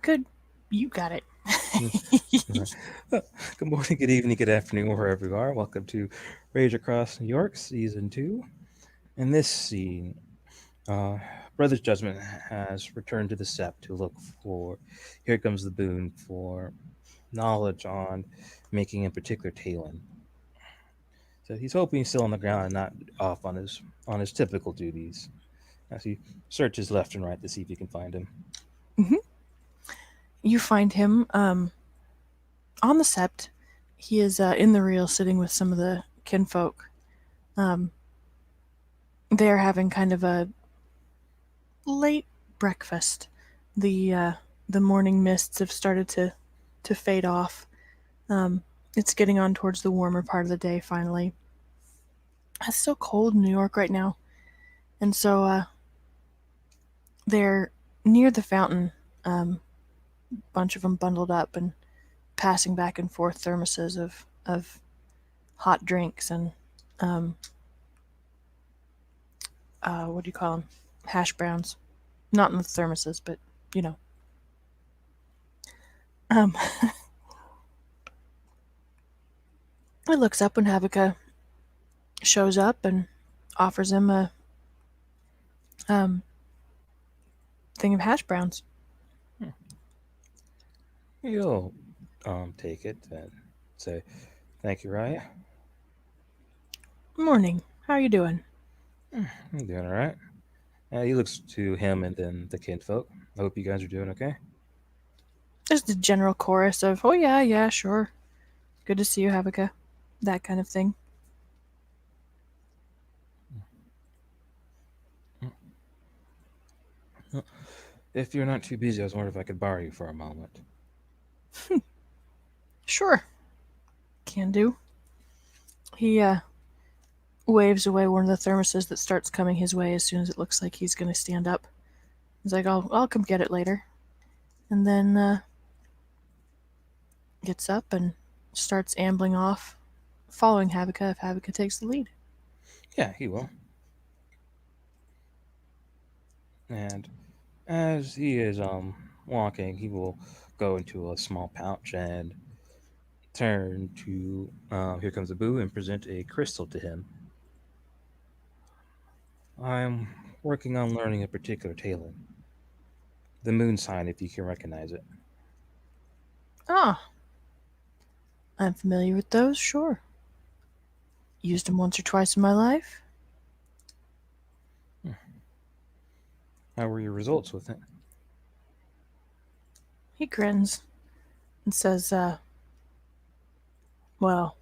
Good. You got it. Mm, right. Good morning, good evening, good afternoon, wherever you are. Welcome to Rage Across New York, Season 2. In this scene, uh, Brother's Judgment has returned to the Sept to look for, here comes the boon, for knowledge on making in particular Talon. So he's hoping he's still on the ground and not off on his typical duties as he searches left and right to see if he can find him. Mhm. You find him on the sept. He is in the reel sitting with some of the kinfolk. Um, they're having kind of a late breakfast. The morning mists have started to fade off. Um, it's getting on towards the warmer part of the day finally. It's so cold in New York right now. And so they're near the fountain, a bunch of them bundled up and passing back and forth thermoses of hot drinks and um, what do you call them? Hash browns. Not in the thermoses, but you know. Um, he looks up when Havuka shows up and offers him a um, thing of hash browns. Hmm. He'll take it and say, "Thank you, Raya. Morning. How are you doing? I'm doing all right." He looks to him and then the kinfolk. I hope you guys are doing okay. Just a general chorus of, oh yeah, yeah, sure. Good to see you, Havuka. That kind of thing. If you're not too busy, I was wondering if I could borrow you for a moment. Sure. Can do. He waves away one of the thermoses that starts coming his way as soon as it looks like he's going to stand up. He's like, I'll come get it later. And then gets up and starts ambling off, following Havuka if Havuka takes the lead. Yeah, he will. And as he is walking, he will go into a small pouch and turn to here comes Abu and present a crystal to him. I'm working on learning a particular Talon, the moon sign, if you can recognize it. Ah, I'm familiar with those, sure. Used them once or twice in my life. Hmm. How were your results with it? He grins and says, well,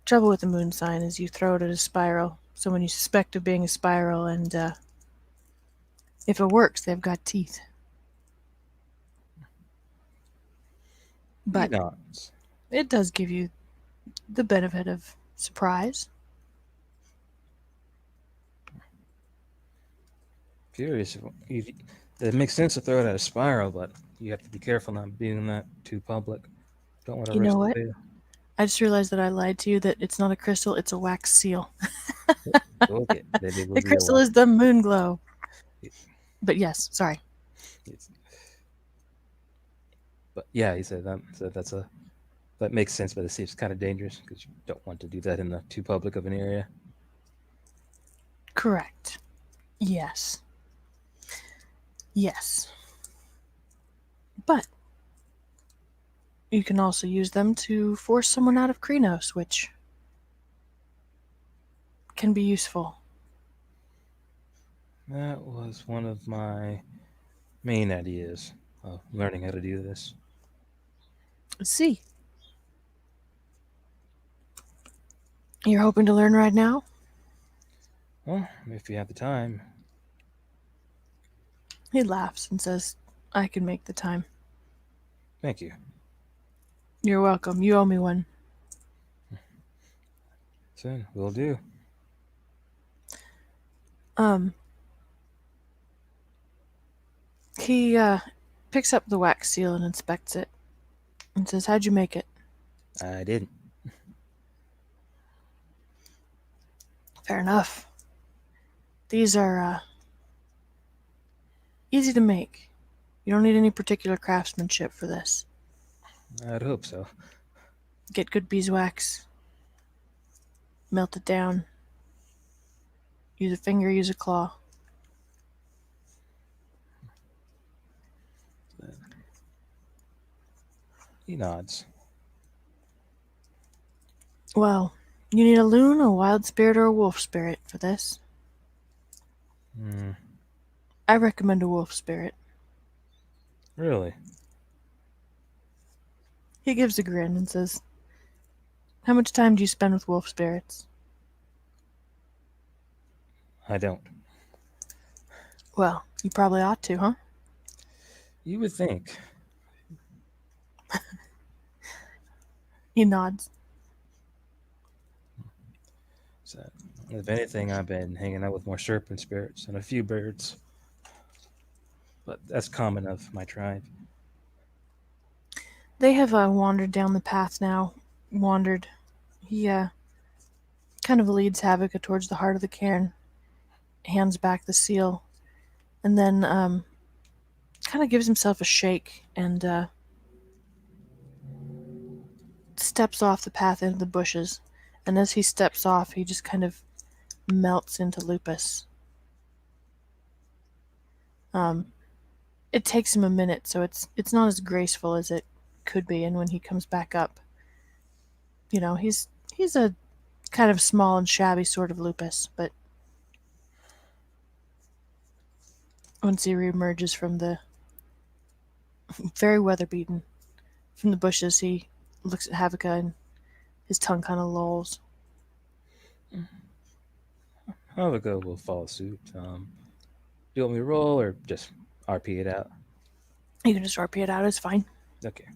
trouble with the moon sign is you throw it at a spiral. So when you suspect of being a spiral, and if it works, they've got teeth. He But nods. it does give you the benefit of surprise. Curious. It makes sense to throw it at a spiral, but you have to be careful not being that too public. Don't want to You know risk the what? veil. I just realized that I lied to you that it's not a crystal, it's a wax seal. Okay, then it The would be a crystal wax. is the moon glow. It, But yes, sorry. it's, but yeah, he said that. So that makes sense, but it seems kind of dangerous because you don't want to do that in the too public of an area. Correct. Yes. Yes. But you can also use them to force someone out of Krenos, which can be useful. That was one of my main ideas of learning how to do this. Let's see. You're hoping to learn right now? Well, if you have the time, He laughs and says, I can make the time. thank you. You're welcome. You owe me one. Soon, will do. Um, he picks up the wax seal and inspects it and says, how'd you make it? I didn't. Fair enough. These are Easy to make. You don't need any particular craftsmanship for this. I'd hope so. Get good beeswax, melt it down, use a finger, use a claw. He nods. Well, you need a loon, a wild spirit, or a wolf spirit for this. Hmm. I recommend a wolf spirit. Really? He gives a grin and says, How much time do you spend with wolf spirits? I don't. Well, you probably ought to, huh? You would think. He nods. So, if anything, I've been hanging out with more serpent spirits and a few birds. But that's common of my tribe. They have wandered down the path now. Wandered. He kind of leads Havoc towards the heart of the cairn, hands back the seal, and then kind of gives himself a shake and steps off the path into the bushes. And as he steps off, he just kind of melts into Lupus. It takes him a minute, so it's not as graceful as it could be. And when he comes back up, he's a kind of small and shabby sort of Lupus, but once he reemerges from the very weather beaten from the bushes, he looks at Havuka and his tongue kind of lolls. Havika will follow suit. Do you want me to roll or just RP it out? You can just RP it out, it's fine. Okay.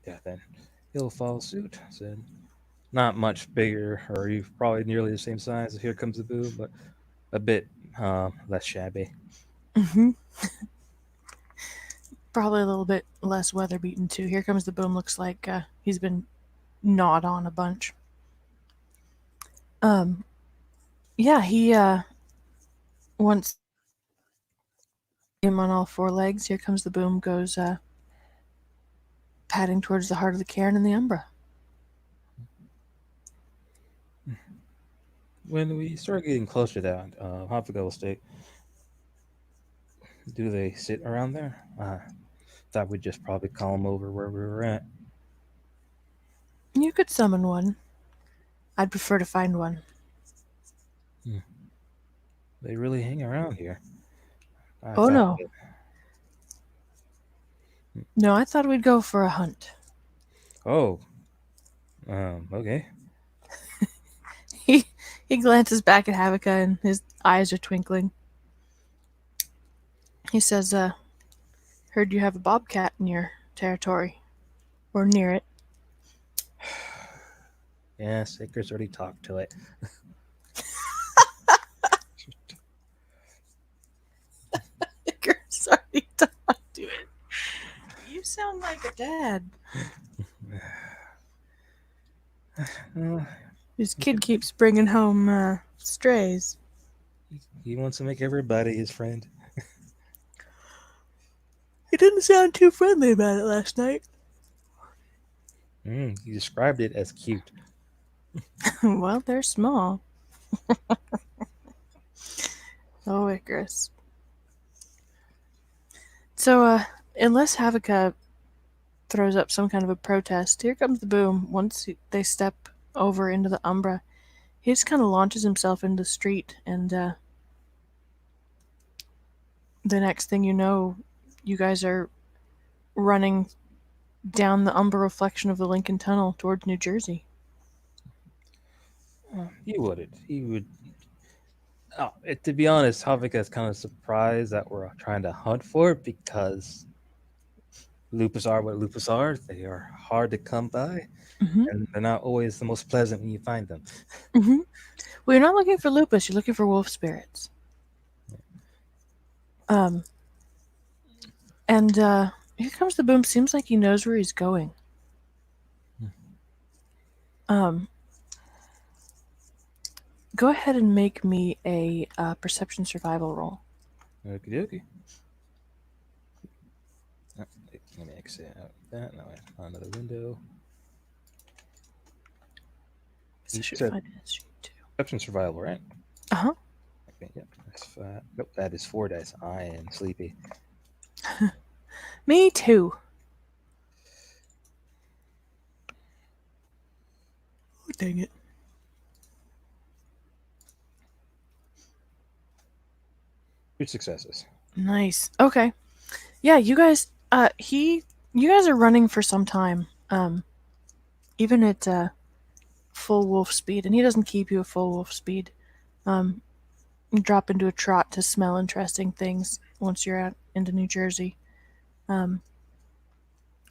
Yeah, then he'll follow suit. Said, not much bigger, or you probably nearly the same size as Here Comes the Boo, but a bit less shabby. Mm-hmm. Probably a little bit less weather beaten too. Here Comes the Boom looks like he's been gnawed on a bunch. Yeah, he once him on all four legs. Here Comes the Boom goes padding towards the heart of the cairn and the Umbra. When we start getting closer to that, Havika will state, do they sit around there? Thought we'd just probably call them over where we were at. You could summon one. I'd prefer to find one. They really hang around here. Oh no. No, I thought we'd go for a hunt. Oh. Okay. He glances back at Havuka and his eyes are twinkling. He says, heard you have a bobcat in your territory. Or near it. Yeah, Saker's already talked to it. Saker's already talked to it. You sound like a dad. His kid keeps bringing home strays. He wants to make everybody his friend. He didn't sound too friendly about it last night. He described it as cute. Well, they're small. Oh, Icarus. So, unless Havuka throws up some kind of a protest, Here Comes the Boom. Once they step over into the Umbra, he just kind of launches himself into the street, and the next thing you know, you guys are running down the Umbra reflection of the Lincoln Tunnel towards New Jersey. He wouldn't. He would. Oh, to be honest, Havika is kind of surprised that we're trying to hunt for it because lupus are what lupus are. They are hard to come by, and they're not always the most pleasant when you find them. Well, you're not looking for lupus, you're looking for wolf spirits. And Here Comes the Boom seems like he knows where he's going. Go ahead and make me a perception survival roll. Okie dokie. Oh, let me exit out that. Now I find another window. So I You should said find it. Sheet 2. perception survival, right? Uh-huh. Okay, yep. That's 5. Nope, that is 4 dice. I am sleepy. Me too. Oh, dang it. 2 successes. Nice. Okay. Yeah, you guys you guys are running for some time. Even at full wolf speed, and he doesn't keep you at full wolf speed. You drop into a trot to smell interesting things once you're out into New Jersey. Um,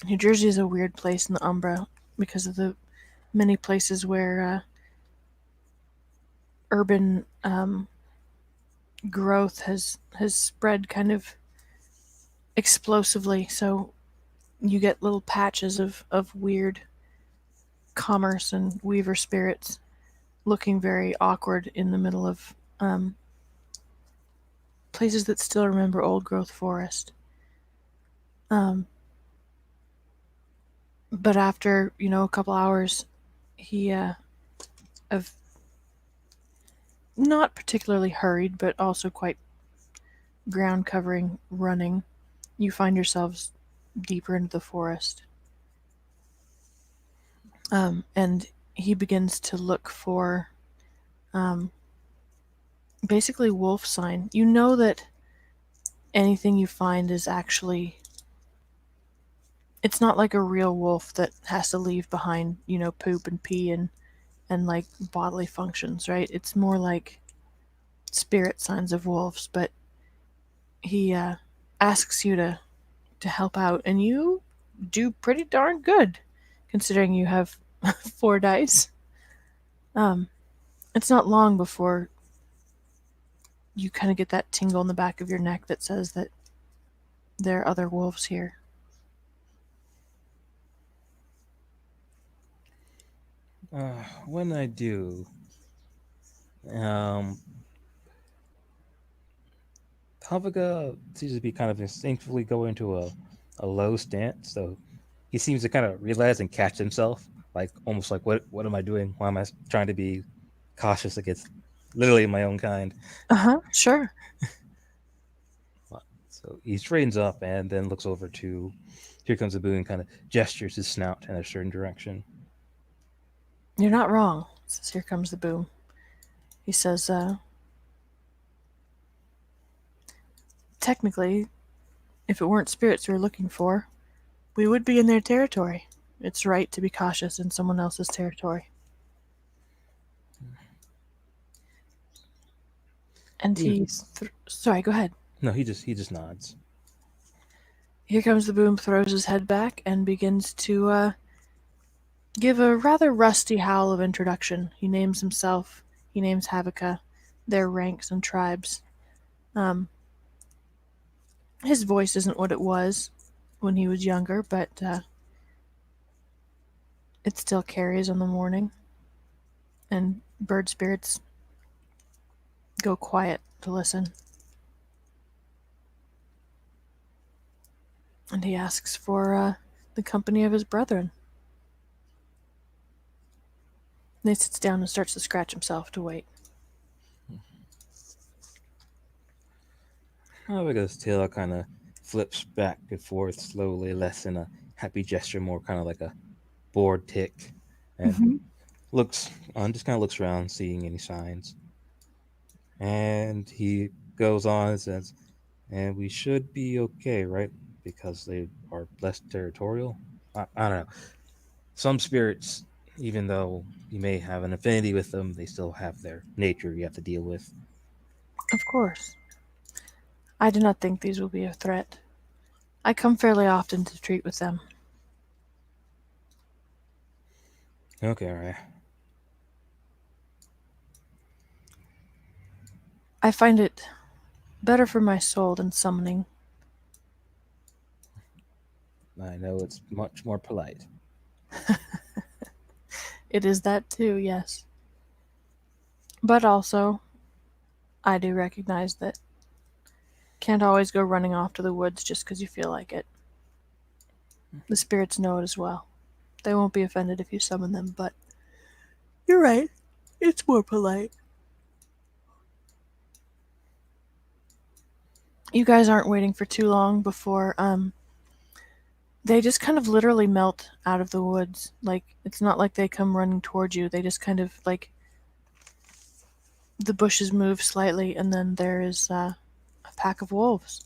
New Jersey is a weird place in the Umbra because of the many places where urban growth has spread kind of explosively. So you get little patches of weird commerce and weaver spirits looking very awkward in the middle of places that still remember old growth forest. Um, but after a couple hours, he of not particularly hurried, but also quite ground covering running, you find yourselves deeper into the forest. And he begins to look for um, basically wolf sign. You know that anything you find is actually, it's not like a real wolf that has to leave behind, poop and pee and like bodily functions, right? It's more like spirit signs of wolves, but he asks you to help out, and you do pretty darn good considering you have 4 dice. Um, it's not long before you kind of get that tingle in the back of your neck that says that there are other wolves here. When I do, um, Tavaga seems to be kind of instinctively going into a low stance, so he seems to kind of realize and catch himself, like almost like what am I doing? Why am I trying to be cautious against literally my own kind? Uh-huh, sure. So he straightens up and then looks over to here comes the boon, kind of gestures his snout in a certain direction. You're not wrong. Says, here comes the boom. He says, technically, if it weren't spirits we were looking for, we would be in their territory. It's right to be cautious in someone else's territory. And sorry, go ahead. No, he just nods. Here comes the boom, throws his head back, and begins to give a rather rusty howl of introduction. He names himself, he names Havika, their ranks and tribes. Um, his voice isn't what it was when he was younger, but it still carries on the morning. And bird spirits go quiet to listen. And he asks for the company of his brethren. And he sits down and starts to scratch himself to wait. Tavaga's tail kind of flips back and forth slowly, less in a happy gesture, more kind of like a bored tick, and looks just kind of looks around, seeing any signs. And he goes on and says, "And we should be okay, right? Because they are less territorial. I don't know. Some spirits, even though you may have an affinity with them, they still have their nature you have to deal with." Of course. I do not think these will be a threat. I come fairly often to treat with them. Okay, all right. I find it better for my soul than summoning. I know it's much more polite. It is that too, yes. But also, I do recognize that can't always go running off to the woods just because you feel like it. The spirits know it as well. They won't be offended if you summon them, but you're right. It's more polite. You guys aren't waiting for too long before they just kind of literally melt out of the woods. Like, it's not like they come running towards you. They just kind of like the bushes move slightly, and then there is a pack of wolves.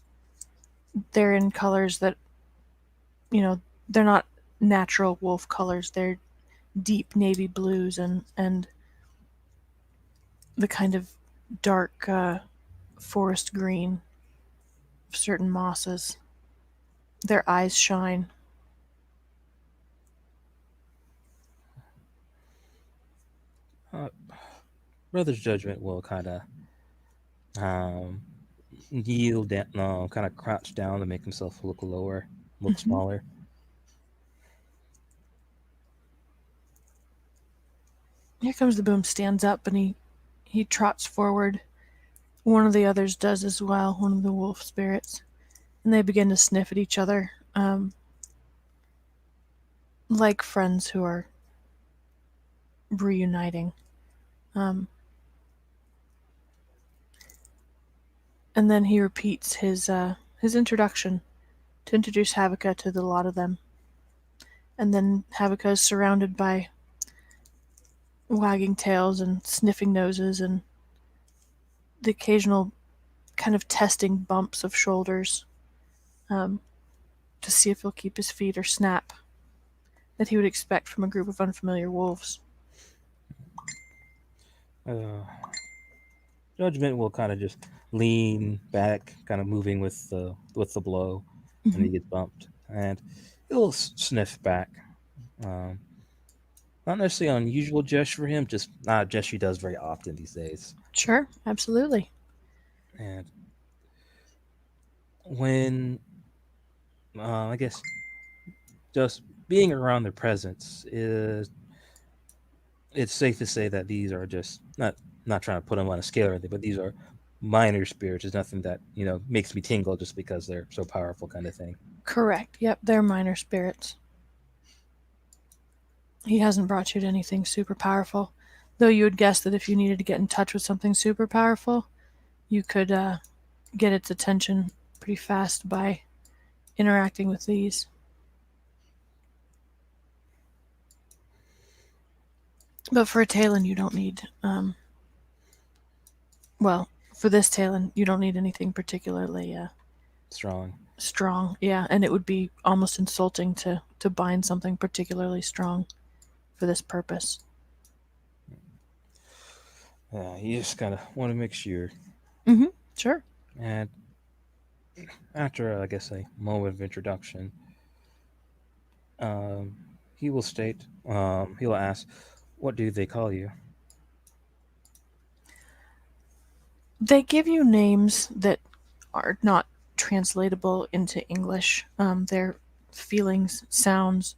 They're in colors that, you know, they're not natural wolf colors. They're deep navy blues and the kind of dark forest green of certain mosses. Their eyes shine. Uh, Brother's judgment will kind of yield down, no, kind of crouch down to make himself look lower, look smaller. Here comes the boom, stands up, and he trots forward. One of the others does as well, one of the wolf spirits. And they begin to sniff at each other, like friends who are reuniting. And then he repeats his introduction to introduce Havika to the lot of them. And then Havika is surrounded by wagging tails and sniffing noses and the occasional kind of testing bumps of shoulders to see if he'll keep his feet or snap that he would expect from a group of unfamiliar wolves. Judgment will kind of just lean back, kind of moving with the blow, and he gets bumped, and he'll sniff back. Not necessarily an unusual gesture for him, just not a gesture he does very often these days. Sure, absolutely. And when, I guess, just being around their presence is, it's safe to say that these are just not trying to put them on a scale or anything, but these are minor spirits. It's nothing that makes me tingle just because they're so powerful, kind of thing. Correct. Yep, they're minor spirits. He hasn't brought you to anything super powerful, though you would guess that if you needed to get in touch with something super powerful, you could get its attention pretty fast by interacting with these. But for a Talon, you don't need. Well, for this Talon, you don't need anything particularly strong. Yeah, and it would be almost insulting to bind something particularly strong for this purpose. Yeah, you just kind of want to make sure. Sure. And after, I guess, a moment of introduction, he will state, he will ask, "What do they call you?" They give you names that are not translatable into English. They're feelings, sounds,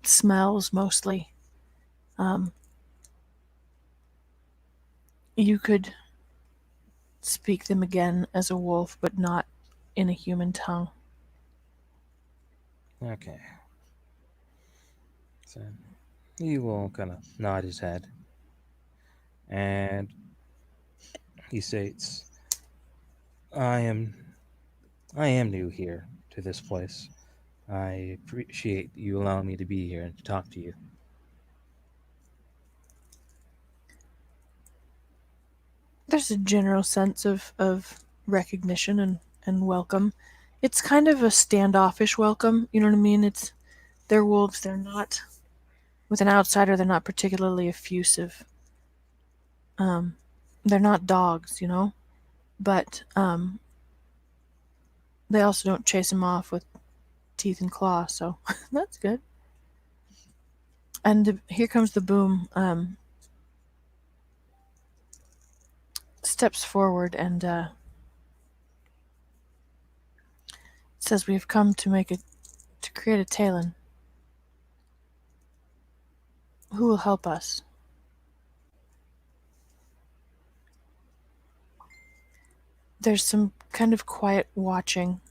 smells mostly. You could speak them again as a wolf, but not in a human tongue. Okay. So he will kind of nod his head, and he states, "I am new here to this place. I appreciate you allowing me to be here and to talk to you." There's a general sense of recognition and welcome. It's kind of a standoffish welcome, you know what I mean? They're wolves, they're not, with an outsider, they're not particularly effusive. They're not dogs, but they also don't chase him off with teeth and claws, so that's good. And here comes the boom. Steps forward and says, "We have come to create a Talon. Who will help us?" There's some kind of quiet watching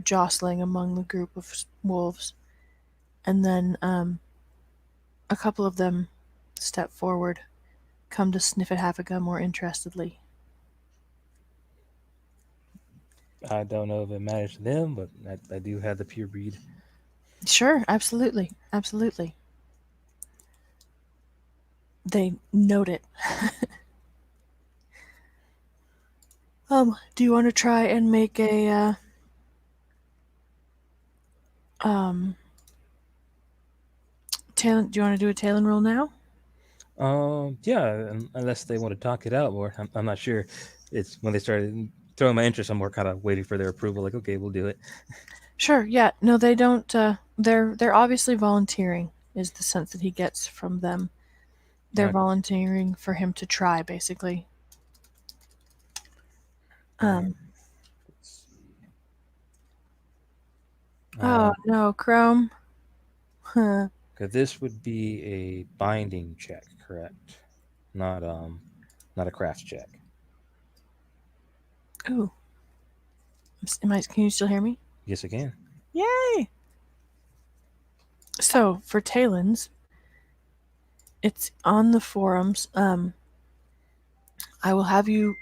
jostling among the group of wolves, and then a couple of them step forward, come to sniff at Havoca more interestedly. I don't know if it matters to them, but I do have the pure breed. Sure, absolutely, absolutely. They note it. Do you want to try and make a Talon? Do you want to do a Talon roll now? Yeah, unless they want to talk it out more. I'm not sure. It's when they started throwing my interest, I'm more kind of waiting for their approval. Like, okay, we'll do it. Sure. Yeah. No, they don't. They're obviously volunteering. Is the sense that he gets from them. They're Okay. volunteering for him to try, basically. Um. Let's see. Oh no, Chrome. Huh. Okay, this would be a binding check, correct? Not not a craft check. Ooh. Can you still hear me? Yes, I can. Yay! So for Talons, it's on the forums. I will have you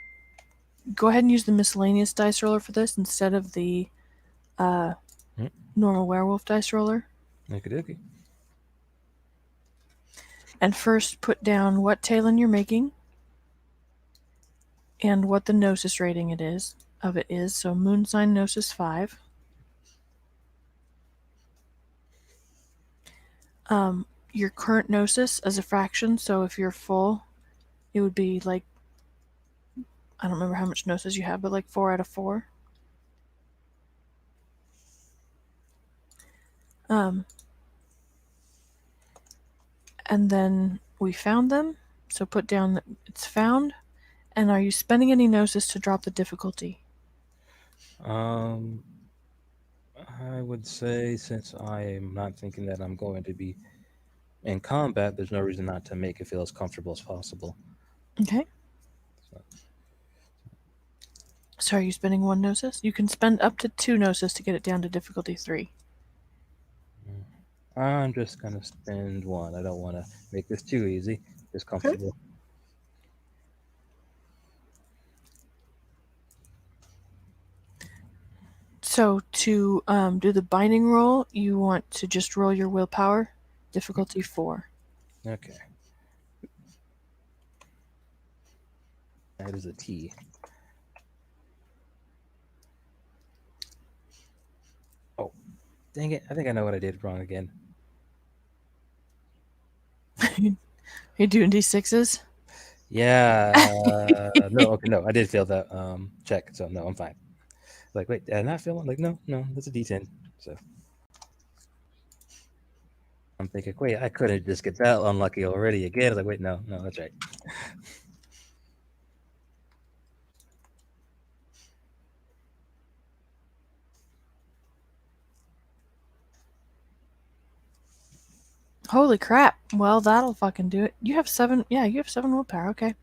go ahead and use the miscellaneous dice roller for this instead of the normal werewolf dice roller. Okay. And first put down what Talon you're making and what the Gnosis rating it is. So moon sign Gnosis 5. Your current Gnosis as a fraction, so if you're full, it would be like, I don't remember how much Gnosis you have, but like 4 out of 4. And then we found them, so put down that it's found. And are you spending any Gnosis to drop the difficulty? I would say since I am not thinking that I'm going to be in combat, there's no reason not to make it feel as comfortable as possible. Okay. So are you spending 1 Gnosis? You can spend up to 2 Gnosis to get it down to difficulty 3. I'm just gonna spend 1. I don't want to make this too easy. Just comfortable. Okay. So to do the binding roll, you want to just roll your willpower, difficulty 4. Okay. That is a T. Oh, dang it. I think I know what I did wrong again. You're doing D6s? Yeah. No, okay, no, I did fail that check, so no, I'm fine. Like, wait, did I not fail one? Like, no, that's a D10. So I'm thinking, wait, I couldn't just get that unlucky already again. I was like, wait, no, that's right. Holy crap. Well, that'll fucking do it. You have 7. Yeah, you have 7 willpower. Okay.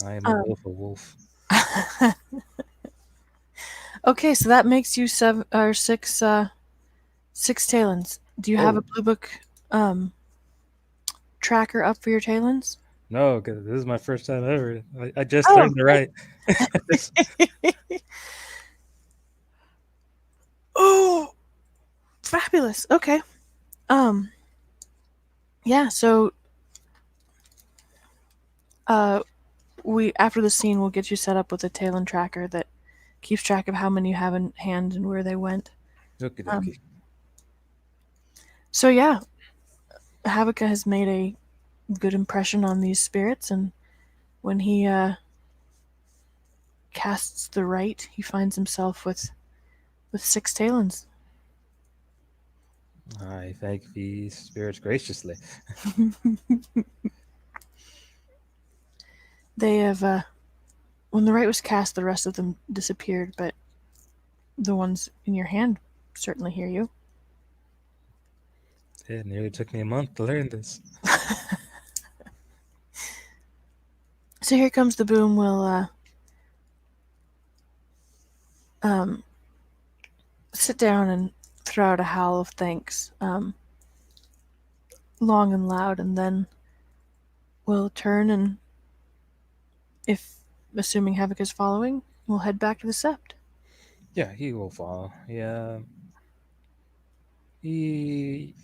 I am a wolf. Okay, so that makes you 7 or 6 6 Talons. Do you have a blue book tracker up for your Talons? No, because this is my first time ever. I just learned to write. Oh, fabulous. Okay. Yeah, so we after the scene we'll get you set up with a Talon tracker that keeps track of how many you have in hand and where they went. Okay. So yeah, Havoca has made a good impression on these spirits, and when he casts the rite, he finds himself with 6 Talons. I thank these spirits graciously. They have when the rite was cast, the rest of them disappeared, but the ones in your hand certainly hear you. It nearly took me a month to learn this. So here comes the boom. We'll sit down and throw out a howl of thanks, long and loud, and then we'll turn and, if assuming Havoc is following, we'll head back to the Sept. Yeah, he will follow. Yeah, he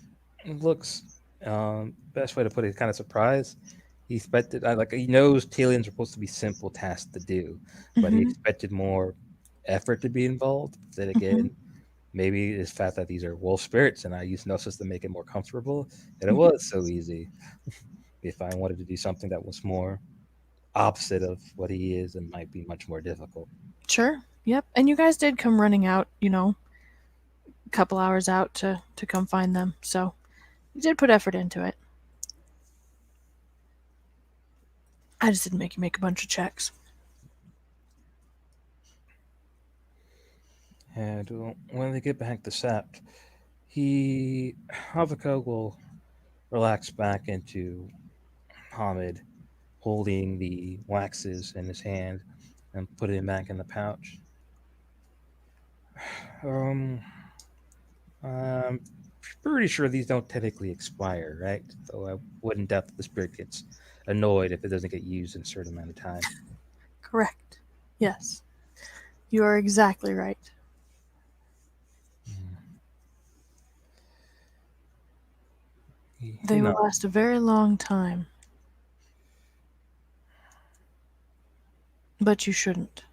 looks. Best way to put it, kind of surprised. He expected, like, he knows Talions are supposed to be simple tasks to do, but he Mm-hmm. expected more effort to be involved. Then Mm-hmm. again, maybe it's the fact that these are wolf spirits, and I used Gnosis to make it more comfortable, and it Mm-hmm. was so easy. If I wanted to do something that was more opposite of what he is, it might be much more difficult. Sure. Yep. And you guys did come running out, a couple hours out to come find them. So you did put effort into it. I just didn't make you make a bunch of checks. And when they get back to Sept, Havaka will relax back into Hamid, holding the waxes in his hand and putting them back in the pouch. Um, I'm pretty sure these don't technically expire, right? Though I wouldn't doubt that the spirit gets annoyed if it doesn't get used in a certain amount of time. Correct. Yes. You are exactly right. They will No, last a very long time. But you shouldn't.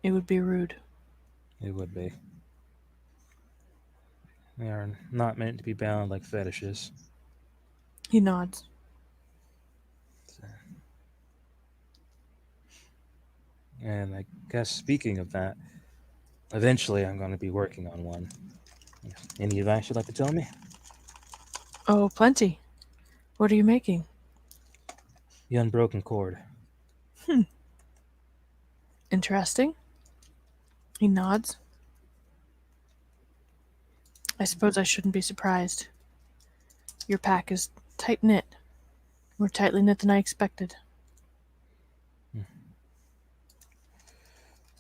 It would be rude. it would be. They are not meant to be bound like fetishes. He nods. And I guess speaking of that, eventually I'm going to be working on one. Any advice you'd like to tell me? Oh, plenty. What are you making? The unbroken cord. Interesting. He nods. I suppose I shouldn't be surprised. Your pack is tight knit. More tightly knit than I expected.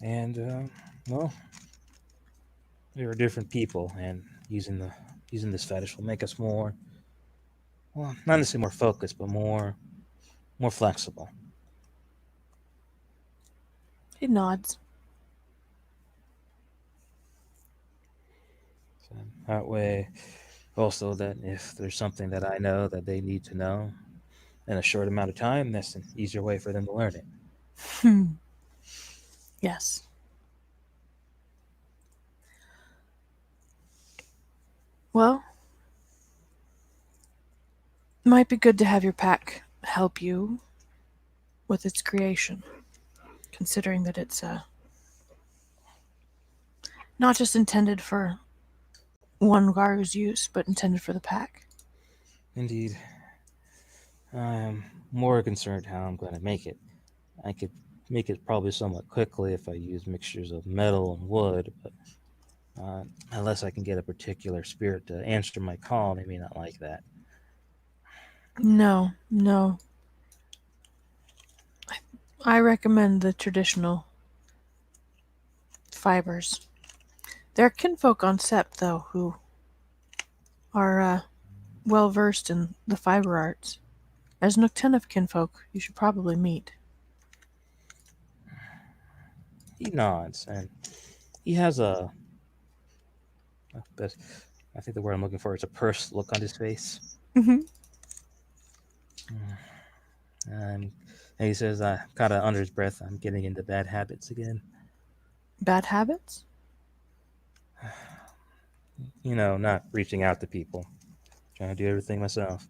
And well, we are different people, and using this fetish will make us more, well, not necessarily more focused, but more flexible. He nods. So that way, also, that if there's something that I know that they need to know in a short amount of time, that's an easier way for them to learn it. Yes. Well, might be good to have your pack help you with its creation, considering that it's not just intended for one Garu's use, but intended for the pack. Indeed, I'm more concerned how I'm going to make it. I could make it probably somewhat quickly if I use mixtures of metal and wood, but unless I can get a particular spirit to answer my call, they may not like that. No, no. I recommend the traditional fibers. There are kinfolk on Sept, though, who are well versed in the fiber arts. As Noctenif kinfolk, you should probably meet. He nods, and he has best, I think the word I'm looking for is a pursed look on his face. Mm-hmm. And he says, kind of under his breath, I'm getting into bad habits again. Bad habits? Not reaching out to people, trying to do everything myself.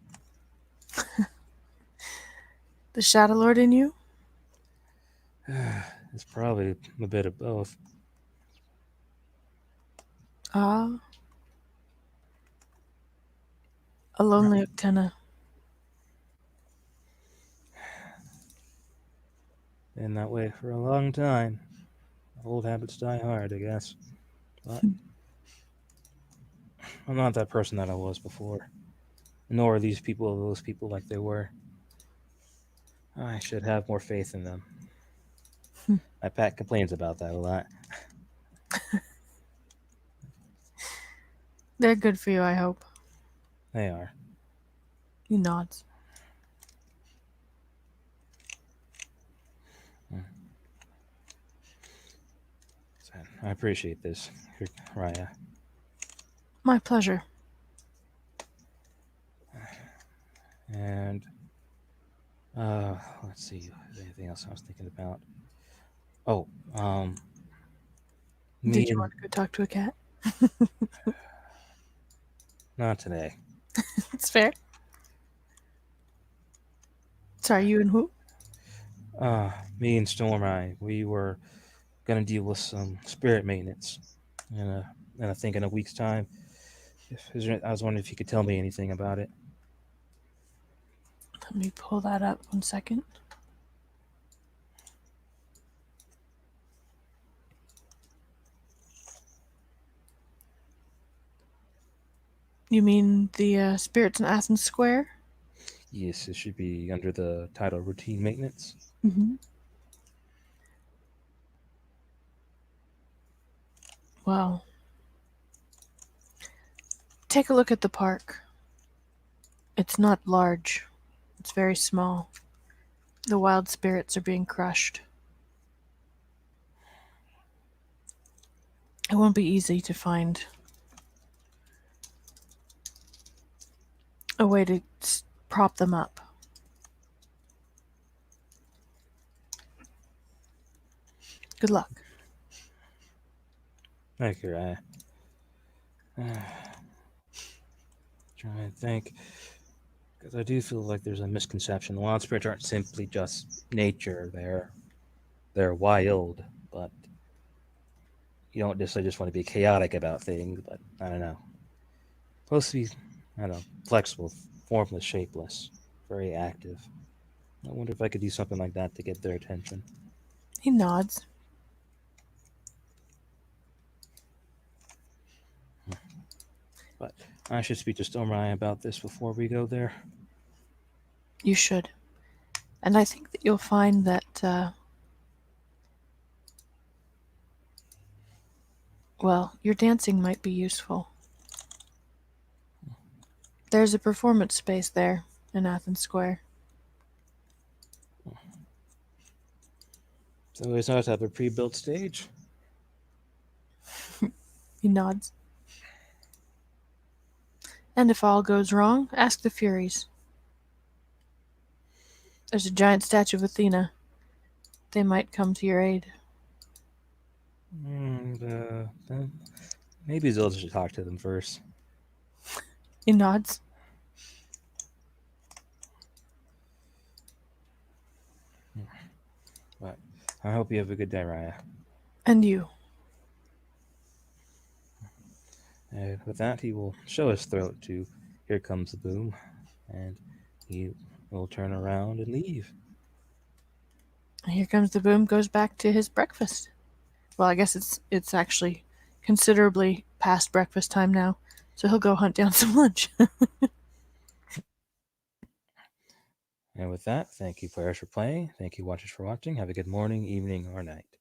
The Shadow Lord in you? It's probably a bit of both. Ah, a lonely Octena. Been that way for a long time. Old habits die hard, I guess. But I'm not that person that I was before. Nor are these people those people like they were. I should have more faith in them. My pack complains about that a lot. They're good for you, I hope. They are. He nods. I appreciate this, Raya. My pleasure. And let's see. Anything else I was thinking about? Oh, me Did you and want to go talk to a cat? not today. It's fair. Sorry, you and who? Me and Stormeye, we were gonna deal with some spirit maintenance, and I think in a week's time. I was wondering if you could tell me anything about it. Let me pull that up 1 second. You mean the spirits in Athens Square? Yes, it should be under the title routine maintenance. Mm-hmm. Well, take a look at the park. It's not large. It's very small. The wild spirits are being crushed. It won't be easy to find a way to prop them up. Good luck. Thank you, Raya. Trying to think, because I do feel like there's a misconception. The wild spirits aren't simply just nature; they're wild, but you don't just want to be chaotic about things. But I don't know. Supposed to be, I don't know, flexible, formless, shapeless, very active. I wonder if I could do something like that to get their attention. He nods. But I should speak to Stormeye about this before we go there. You should. And I think that you'll find that, well, your dancing might be useful. There's a performance space there in Athens Square. So it's not have a pre-built stage. He nods. And if all goes wrong, ask the Furies. There's a giant statue of Athena. They might come to your aid. Maybe Zelda should talk to them first. He nods. But I hope you have a good day, Raya. And you. And with that, he will show his throat to "Here Comes the Boom," and he will turn around and leave. Here Comes the Boom goes back to his breakfast. Well, I guess it's actually considerably past breakfast time now, so he'll go hunt down some lunch. And with that, thank you players for playing. Thank you watchers for watching. Have a good morning, evening, or night.